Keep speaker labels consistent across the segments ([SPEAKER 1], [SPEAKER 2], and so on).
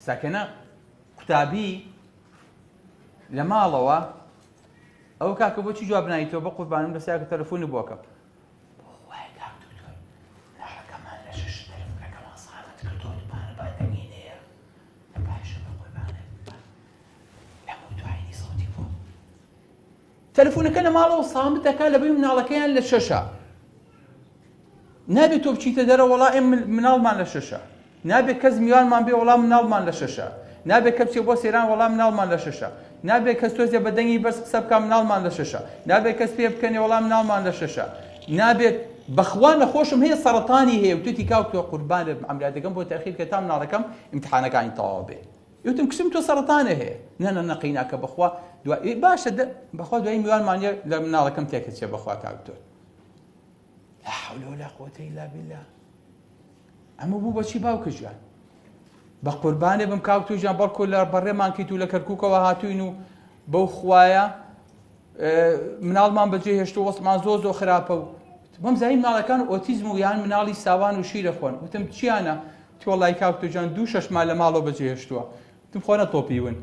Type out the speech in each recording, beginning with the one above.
[SPEAKER 1] ساکەنە قوتابی لە ماڵەوە ئەو کاکە بۆچی جواب نایتەوە بە قوربانم لەسەر کە تەلەفۆنی بۆکەم وای کاکتۆر ناڕەکەمان لە شەش تەلەفۆنەکەمان ساڵەت کردووە دووبارە بادەمینەیە لە پاشە بە قوربانە لەموو دوایینی سەوتی بۆ تەلەفۆنەکە لە ماڵەوە سامت دەکات لەبەی مناڵەکەیان لە شەشە نابێت تۆ بچیتە دەرە وەڵا مناڵمان لە شەشە نابێت کەس میوانمان بێ وەڵام مناڵمان لە شەشە نابێت کە بچێ بۆ سێران وەڵام مناڵمان لە شەشە نابێت کەس تۆزێ بە دەنگی بەرز قسە بکە مناڵمان لە شەشە نابێت کەس پێ بکەنێ وەڵام مناڵمان لە شەشە نابێت بەخوا نەخۆشم هەیە سەرەتانی هەیە وتوتی کاک تۆ قوربانت ئەمرادەکەم بۆ تەخیر کە تا مناڵەکەم ئیمتحانەکانی تەواو بێ وتم کچم تۆ سەرەتانە هەیە نەنە نەقیناکە بەخوا دوای باشە بەخوا دوای میوانمانە لە مناڵەکەم تێکەچێ بەخوا کاک تۆ لا حول ولا قوة إلا بالله ئەمە بوو بەچی باوکە ژیان بە قوربانێ بم کاوتو ژیان بەڵکو لە بەڕێمان کەیت و لە کەرکووکەوە هاتوین و بەو خوایە مناڵمان بەجێ هێشتو وەسمان زۆ خراپە و بەم زای مناڵەکان ئۆتیزم و یان مناڵی ساوان و شیرە خۆن وتم چیانە تی وەڵای کاوتو ژیان 2-6 مال لە ماڵەوە بەجێ هێشتووە وتم خۆ نەتۆپیون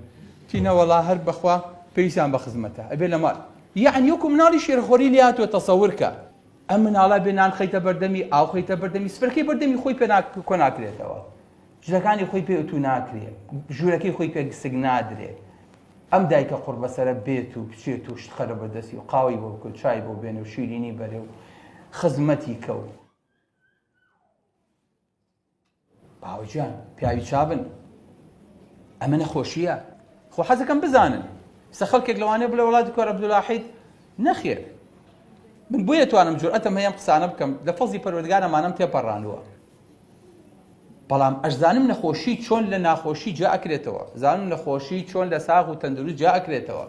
[SPEAKER 1] تینە وەڵا هەر بەخوا پێویستیان بە خزمەتە ئەبێ لە ماڵ یعنی وەکو مناڵی شێرخۆری لێ هاتووە تەسەوور کە ئەم مناڵە بێ نان خەیتە بەردەمی ئاو خەیتە بەردەمی سفرەکەی بەردەمی خۆی پێ کۆ ناکرێتەوە ژنەکانی خۆی پێ ئۆتو ناکرێت ژوورەکەی خۆی پێ سگ نادرێت ئەم دایکە قوربەسەرە بێت و بچێت و شتخەرە بەردەستی و قاوی بۆ بکەوت چای بۆ بێنێ و شیرینی بەرێ و خزمەتی کەوت باوەجیان پیاوی چابن ئەمە نەخۆشیە خۆ حەزەکەم بزانن سە خەڵکێک لەوانەیە بڵێ وڵاتی کۆر عەبدوڵاحید نەخێر من بۆیە توانم جورئەتم هەیە قسانە بکەم لە فەزلی پەروەردگارەمانەم تێپەڕاندووە بەڵام ئەشزانم نەخۆشی چۆن لە ناخۆشی جا ئەکرێتەوە زانم نەخۆشی چۆن لە ساغ و تەندروست جا ئەکرێتەوە